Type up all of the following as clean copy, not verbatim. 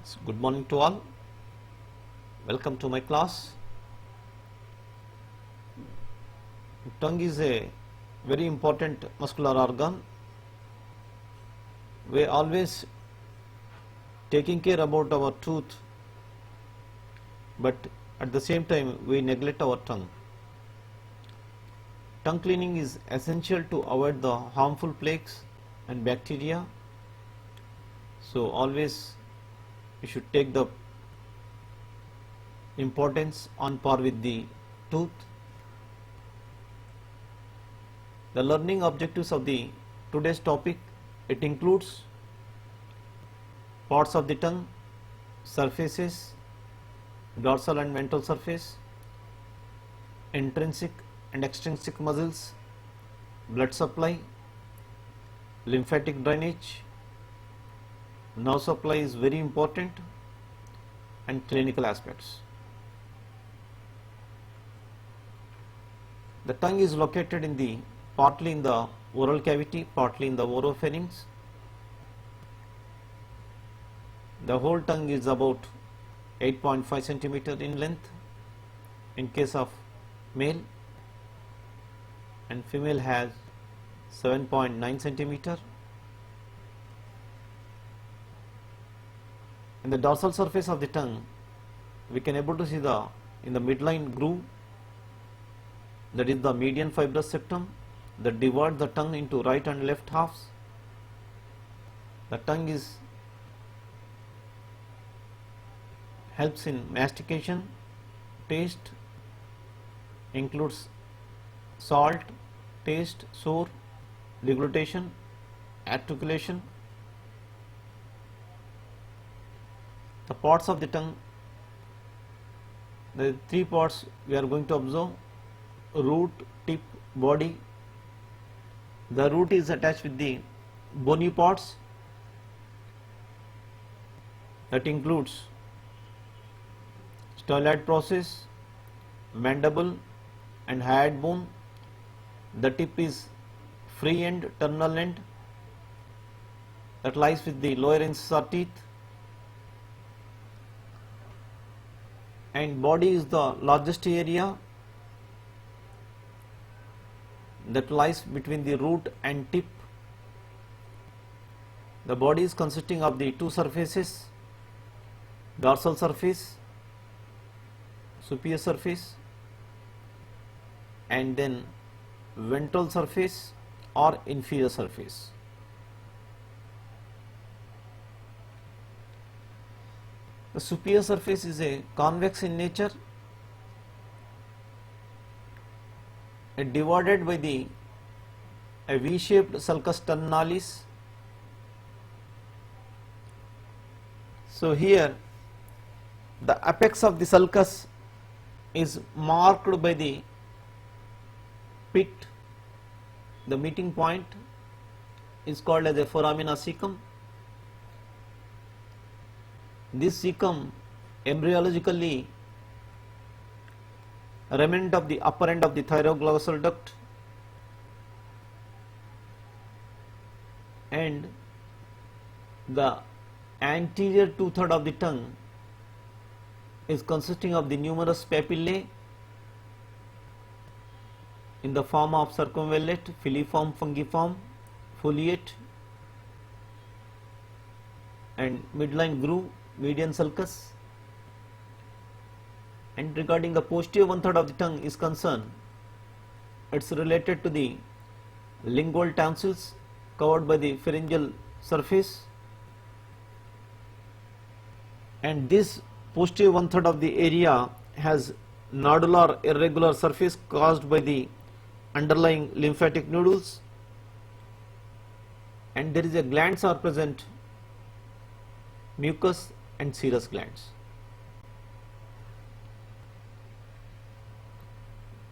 So good morning to all. Welcome to my class. Tongue is a very important muscular organ. We always taking care about our tooth, but at the same time we neglect our tongue. Tongue cleaning is essential to avoid the harmful plaques and bacteria. So always you should take the importance on par with the tooth. The learning objectives of the today's topic, it includes parts of the tongue, surfaces, dorsal and ventral surface, intrinsic and extrinsic muscles, blood supply, lymphatic drainage, nerve supply is very important, and clinical aspects. The tongue is located in the partly in the oral cavity, partly in the oropharynx. The whole tongue is about 8.5 centimeter in length in case of male, and female has 7.9 centimeter. In the dorsal surface of the tongue, we can able to see in the midline groove, that is the median fibrous septum that divides the tongue into right and left halves. The tongue helps in mastication, taste, includes salt, taste, sour, deglutition, articulation. The parts of the tongue, the three parts we are going to observe: root, tip, body. The root is attached with the bony parts, that includes styloid process, mandible and hyoid bone. The tip is free end, terminal end, that lies with the lower incisor teeth, and body is the largest area that lies between the root and tip. The body is consisting of the two surfaces: dorsal surface, superior surface, and then ventral surface or inferior surface. The superior surface is a convex in nature, divided by a V-shaped sulcus terminalis. So here the apex of the sulcus is marked by the pit. The meeting point is called as a foramina cecum. This cecum embryologically remnant of the upper end of the thyroglossal duct, and the anterior two-thirds of the tongue is consisting of the numerous papillae in the form of circumvallate, filiform, fungiform, foliate, and midline groove, median sulcus. And regarding the posterior one-third of the tongue is concerned, it's related to the lingual tonsils covered by the pharyngeal surface, and this posterior one-third of the area has nodular irregular surface caused by the underlying lymphatic nodules, and there is a glands are present, mucus and serous glands.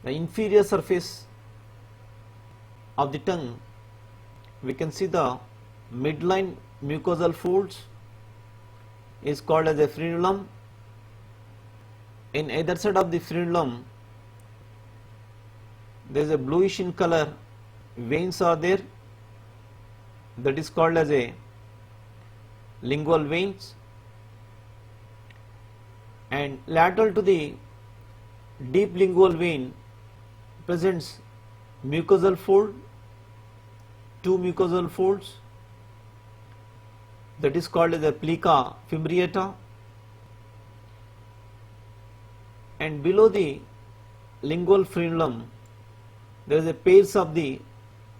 The inferior surface of the tongue, we can see the midline mucosal folds is called as a frenulum. In either side of the frenulum, there is a bluish in color veins are there, that is called as a lingual veins, and lateral to the deep lingual vein presents mucosal fold, two mucosal folds, that is called as a plica fimbriata, and below the lingual frenulum there is a pairs of the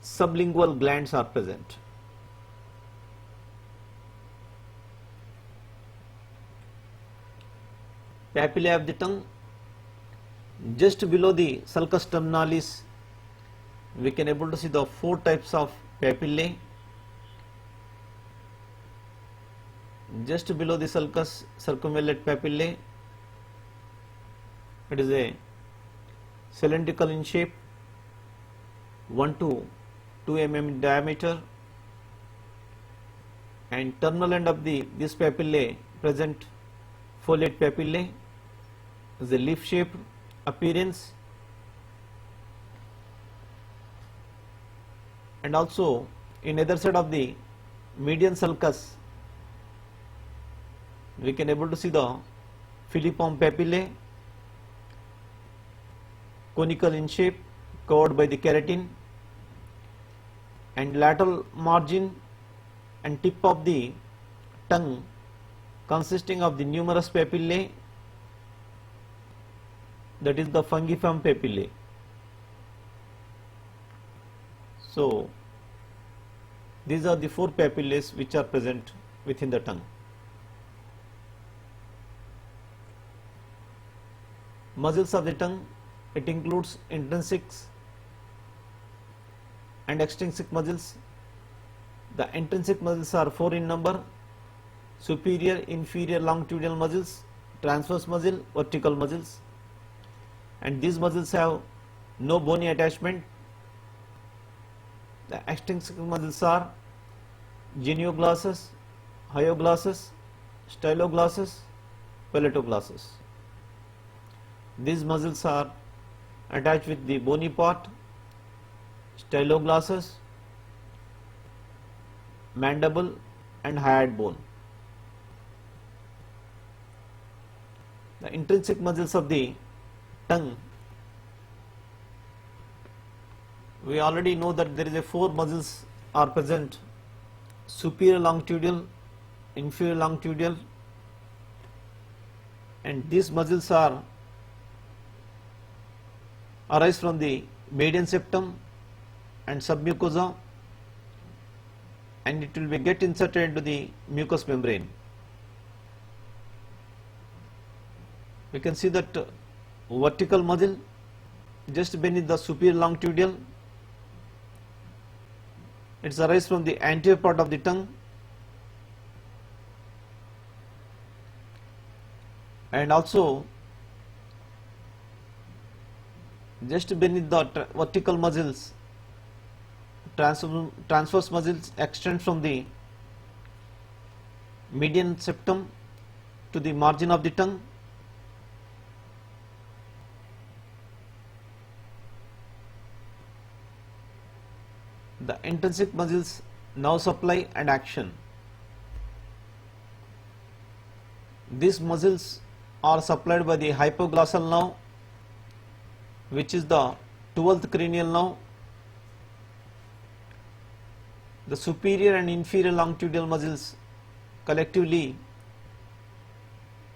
sublingual glands are present. Papillae of the tongue, just below the sulcus terminalis we can able to see the four types of papillae. Just below the sulcus circumvallate papillae, it is a cylindrical in shape, 1 to 2 mm in diameter, and terminal end of this papillae present foliate papillae is a leaf shaped appearance, and also in either side of the median sulcus we can able to see the filiform papillae, conical in shape, covered by the keratin, and lateral margin and tip of the tongue consisting of the numerous papillae, that is the fungiform papillae. So these are the four papillae which are present within the tongue. Muscles of the tongue, it includes intrinsic and extrinsic muscles. The intrinsic muscles are four in number: superior, inferior longitudinal muscles, transverse muscle, vertical muscles, and these muscles have no bony attachment. The extrinsic muscles are genioglossus, hyoglossus, styloglossus, palatoglossus. These muscles are attached with the bony part, styloglossus, mandible, and hyoid bone. The intrinsic muscles of the tongue, we already know that there is a four muscles are present: superior longitudinal, inferior longitudinal, and these muscles are arise from the median septum and submucosa, and it will be get inserted into the mucous membrane. We can see that vertical muscle just beneath the superior longitudinal, it arises from the anterior part of the tongue, and also just beneath the vertical muscles, transverse muscles extend from the median septum to the margin of the tongue, the intrinsic muscles nerve supply and action. These muscles are supplied by the hypoglossal nerve, which is the 12th cranial nerve. The superior and inferior longitudinal muscles collectively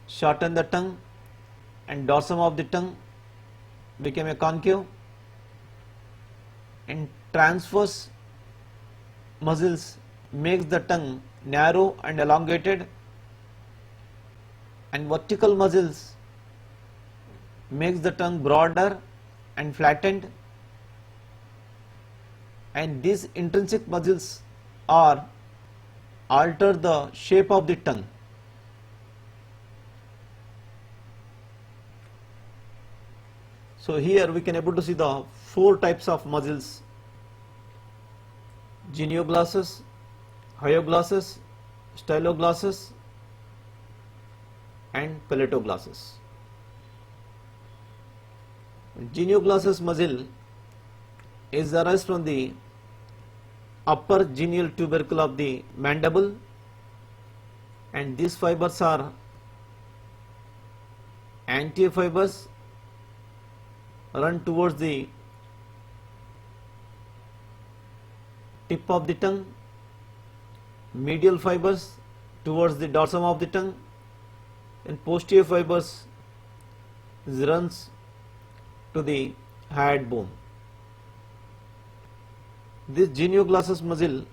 shorten the tongue, and dorsum of the tongue become a concave, and transverse muscles makes the tongue narrow and elongated, and vertical muscles makes the tongue broader and flattened, and these intrinsic muscles are alter the shape of the tongue. So here we can able to see the four types of muscles: genioglossus, hyoglossus, styloglossus, and palatoglossus. Genioglossus muscle is arise from the upper genial tubercle of the mandible, and these fibers are Anterior fibers run towards the tip of the tongue, medial fibers towards the dorsum of the tongue, and posterior fibers runs to the hyoid bone. This genioglossus muscle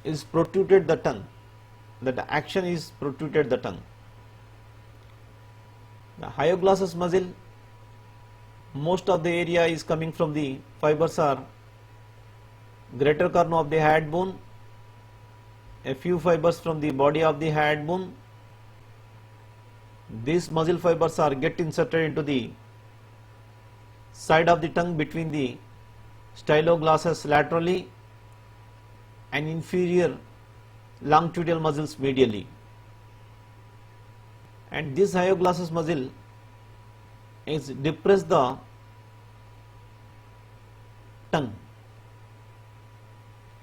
is protruded the tongue. That action is protruded the tongue. The hyoglossus muscle, most of the area is coming from the fibers are greater corner of the hyoid bone, a few fibers from the body of the hyoid bone. These muscle fibers are get inserted into the side of the tongue between the styloglossus laterally and inferior longitudinal muscles medially. And this hyoglossus muscle is depress the tongue.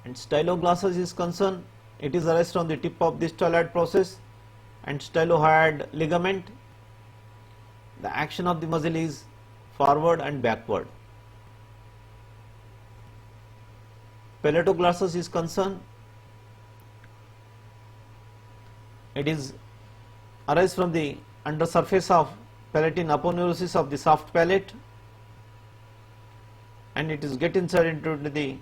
And styloglossus is concerned, it is arrested on the tip of the styloid process and stylohyoid ligament. The action of the muscle is forward and backward. Palatoglossus is concerned, it is arise from the under surface of palatine aponeurosis of the soft palate, and it is get inserted into the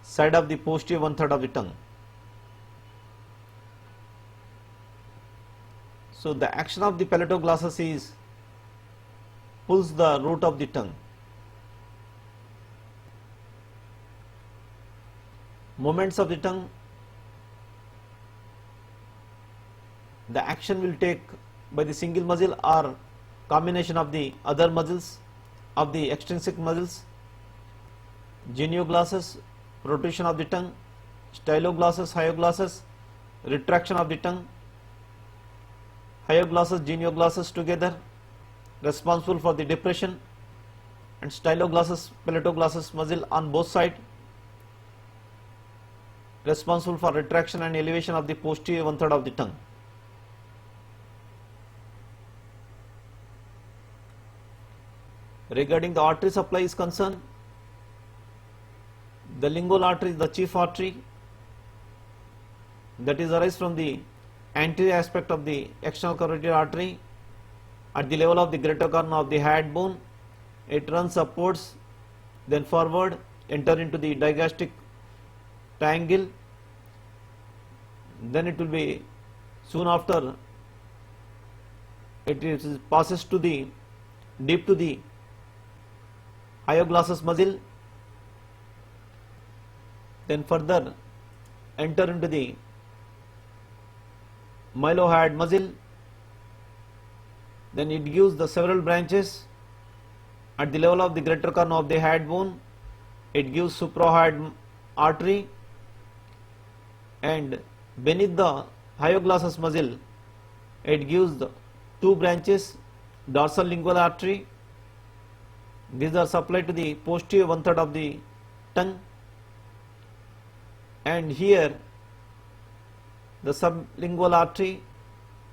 side of the posterior 1/3 of the tongue. So the action of the palatoglossus is pulls the root of the tongue. Movements of the tongue, the action will take by the single muscle or combination of the other muscles of the extrinsic muscles. Genioglossus, protrusion of the tongue, styloglossus, hyoglossus, retraction of the tongue, hyoglossus, genioglossus together responsible for the depression, and styloglossus, palatoglossus muscle on both sides responsible for retraction and elevation of the posterior 1/3 of the tongue. Regarding the artery supply is concerned, the lingual artery is the chief artery that is arise from the anterior aspect of the external carotid artery at the level of the greater corner of the hyoid bone. It runs upwards, then forward, enter into the digastric triangle, then it will be soon after it is passes to the deep to the hyoglossus muscle, then further enter into the mylohyoid muscle, then it gives the several branches at the level of the greater corner of the hyoid bone. It gives suprahyoid artery, and beneath the hyoglossus muscle it gives the two branches, dorsal lingual artery. These are supplied to the posterior 1/3 of the tongue, and here the sublingual artery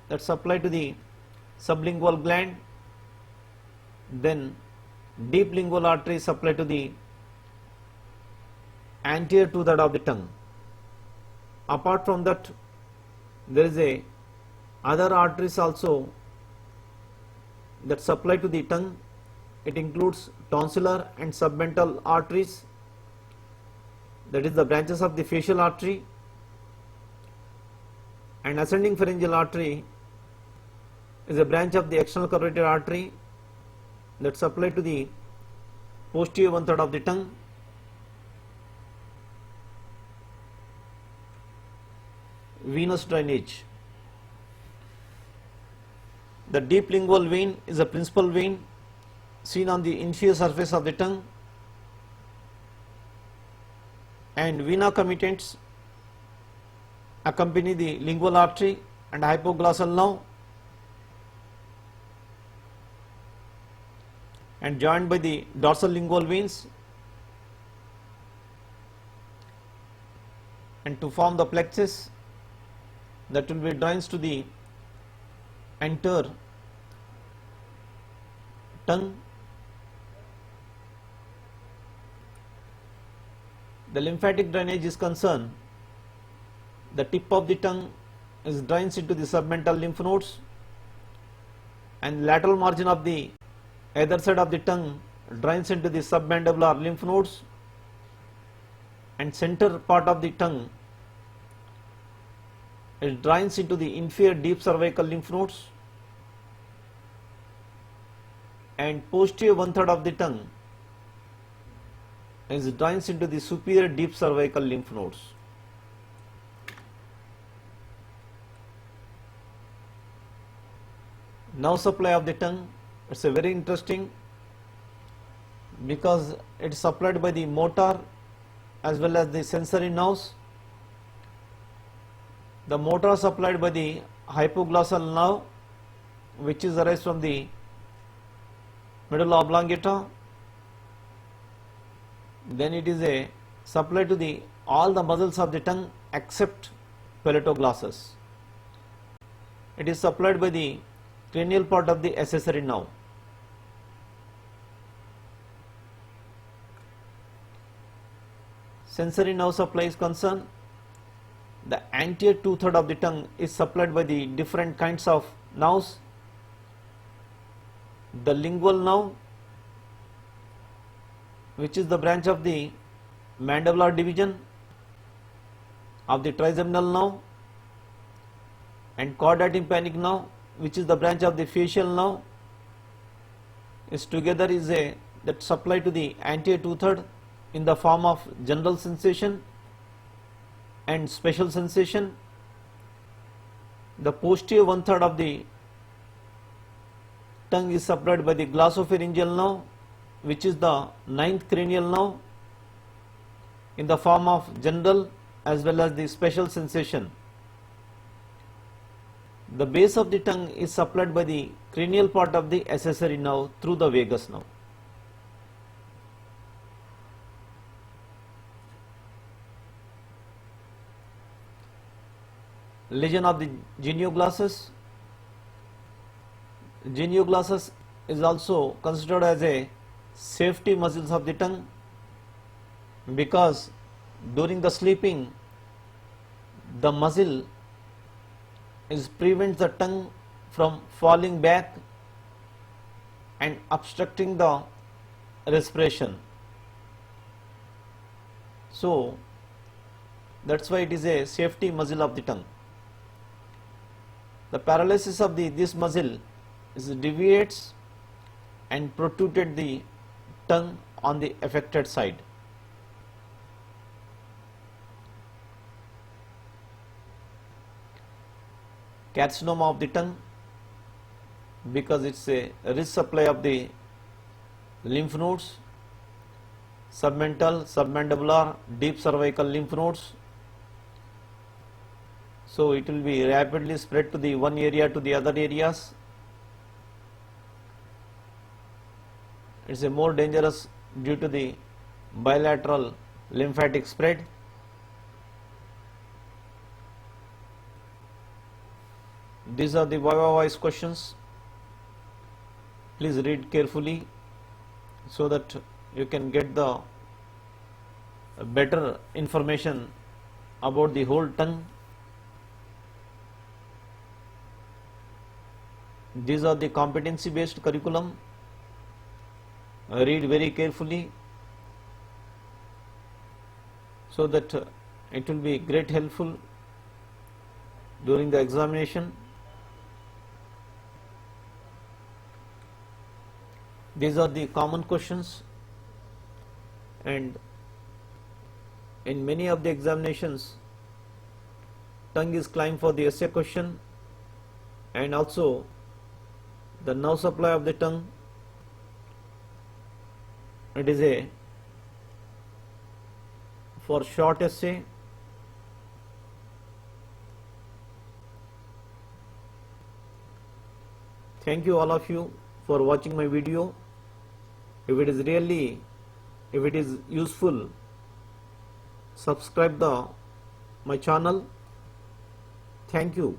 that supplied to the sublingual gland, then deep lingual artery supplied to the anterior 2/3 of the tongue. Apart from that, there is a other arteries also that supply to the tongue. It includes tonsillar and submental arteries, that is the branches of the facial artery, and ascending pharyngeal artery is a branch of the external carotid artery that supply to the posterior 1/3 of the tongue. Venous drainage. The deep lingual vein is a principal vein seen on the inferior surface of the tongue, and vena commitants accompany the lingual artery and hypoglossal nerve, and joined by the dorsal lingual veins, and to form the plexus that will be joins to the enter tongue. The lymphatic drainage is concerned, the tip of the tongue is drains into the submental lymph nodes, and lateral margin of the either side of the tongue drains into the submandibular lymph nodes, and center part of the tongue it drains into the inferior deep cervical lymph nodes, and posterior one third of the tongue is drains into the superior deep cervical lymph nodes. Nerve supply of the tongue, it's a very interesting because it is supplied by the motor as well as the sensory nerves. The motor is supplied by the hypoglossal nerve, which is arise from the medulla oblongata. Then it is a supply to the all the muscles of the tongue except palatoglossus. It is supplied by the cranial part of the accessory nerve. Sensory nerve supply is concerned, the anterior two-thirds of the tongue is supplied by the different kinds of nerves. The lingual nerve, which is the branch of the mandibular division of the trigeminal nerve, and chordotympanic nerve, which is the branch of the facial nerve, is together is a that supply to the anterior two-thirds in the form of general sensation and special sensation. The posterior one third of the tongue is supplied by the glossopharyngeal nerve, which is the ninth cranial nerve, in the form of general as well as the special sensation. The base of the tongue is supplied by the cranial part of the accessory nerve through the vagus nerve. Lesion of the genioglossus. Genioglossus is also considered as a safety muscles of the tongue because during the sleeping the muscle is prevents the tongue from falling back and obstructing the respiration. So that's why it is a safety muscle of the tongue. The paralysis of this muscle is deviates and protruded the tongue on the affected side. Carcinoma of the tongue, because it's a rich supply of the lymph nodes, submental, submandibular, deep cervical lymph nodes. So it will be rapidly spread to the one area to the other areas. It's a more dangerous due to the bilateral lymphatic spread. These are the Viva Voice questions. Please read carefully so that you can get the better information about the whole tongue. These are the competency based curriculum. Read very carefully so that it will be great helpful during the examination. These are the common questions, and in many of the examinations tongue is claimed for the essay question, and also the nerve supply of the tongue, it is a for short essay. Thank you all of you for watching my video. If it is useful, subscribe my channel. Thank you.